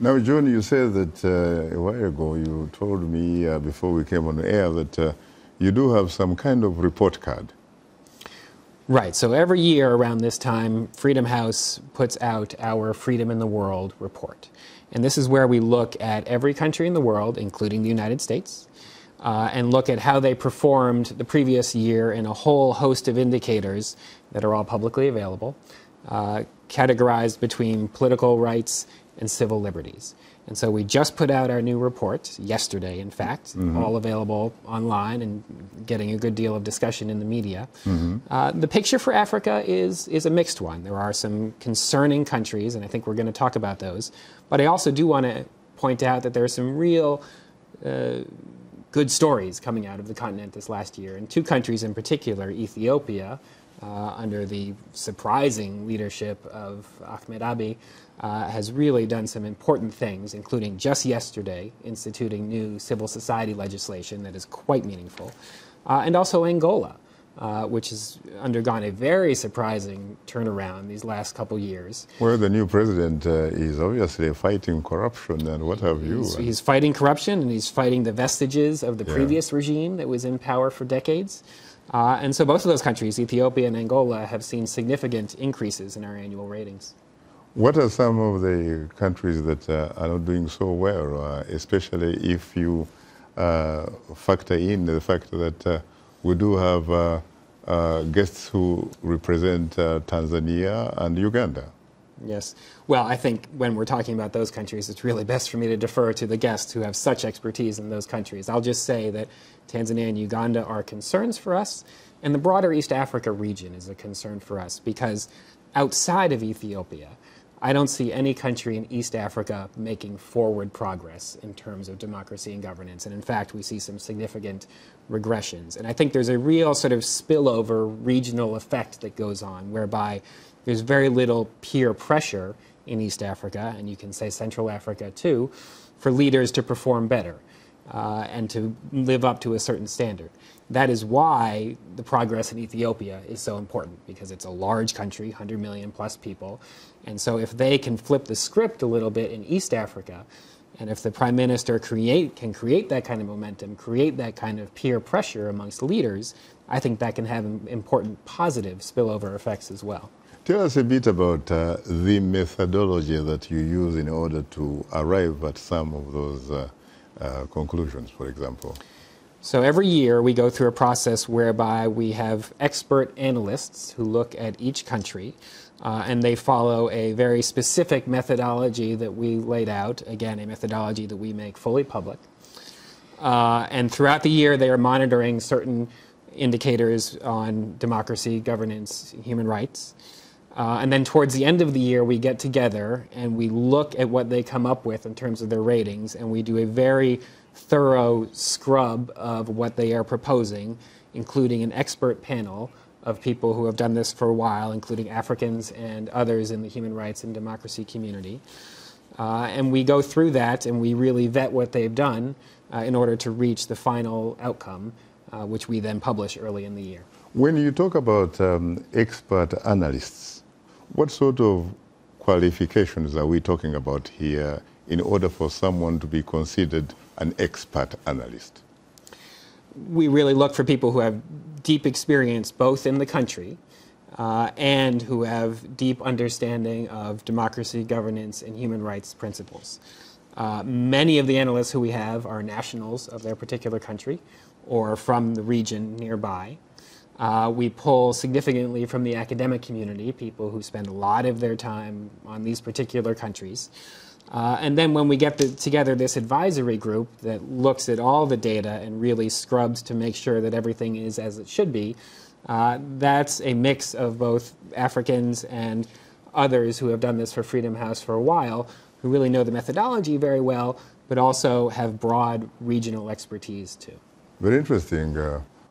Now, John, you said that a while ago you told me before we came on the air that you do have some kind of report card. Right. So every year around this time, Freedom House puts out our Freedom in the World report. And this is where we look at every country in the world, including the United States, and look at how they performed the previous year in a whole host of indicators that are all publicly available, categorized between political rights and civil liberties. And so we just put out our new report yesterday, in fact, all available online and getting a good deal of discussion in the media. The picture for Africa is a mixed one. There are some concerning countries, and I think we're going to talk about those. But I also do want to point out that there are some real good stories coming out of the continent this last year. And two countries in particular, Ethiopia, under the surprising leadership of Ahmed Abiy, has really done some important things, including just yesterday instituting new civil society legislation that is quite meaningful. And also Angola, which has undergone a very surprising turnaround these last couple years. Well, the new president is obviously fighting corruption and what have you. He's fighting corruption, and he's fighting the vestiges of the previous regime that was in power for decades. And so both of those countries, Ethiopia and Angola, have seen significant increases in our annual ratings. What are some of the countries that are not doing so well, especially if you factor in the fact that we do have guests who represent Tanzania and Uganda? Yes. Well, I think when we're talking about those countries, it's really best for me to defer to the guests who have such expertise in those countries. I'll just say that Tanzania and Uganda are concerns for us, and the broader East Africa region is a concern for us, because outside of Ethiopia, I don't see any country in East Africa making forward progress in terms of democracy and governance. And in fact, we see some significant regressions. And I think there's a real sort of spillover regional effect that goes on, whereby there's very little peer pressure in East Africa, and you can say Central Africa too, for leaders to perform better and to live up to a certain standard. That is why the progress in Ethiopia is so important, because it's a large country, 100 million plus people. And so if they can flip the script a little bit in East Africa, and if the Prime Minister can create that kind of momentum, create that kind of peer pressure amongst leaders, I think that can have important positive spillover effects as well. Tell us a bit about the methodology that you use in order to arrive at some of those conclusions, for example. So every year we go through a process whereby we have expert analysts who look at each country, and they follow a very specific methodology that we laid out, again, a methodology that we make fully public. And throughout the year they are monitoring certain indicators on democracy, governance, human rights. And then towards the end of the year we get together and we look at what they come up with in terms of their ratings, and we do a very thorough scrub of what they are proposing, including an expert panel of people who have done this for a while, including Africans and others in the human rights and democracy community. And we go through that and we really vet what they've done in order to reach the final outcome, which we then publish early in the year. When you talk about expert analysts, what sort of qualifications are we talking about here in order for someone to be considered an expert analyst? We really look for people who have deep experience both in the country and who have deep understanding of democracy, governance, and human rights principles. Many of the analysts who we have are nationals of their particular country or from the region nearby. We pull significantly from the academic community, people who spend a lot of their time on these particular countries. And then when we get together this advisory group that looks at all the data and really scrubs to make sure that everything is as it should be, that's a mix of both Africans and others who have done this for Freedom House for a while, who really know the methodology very well, but also have broad regional expertise too. Very interesting.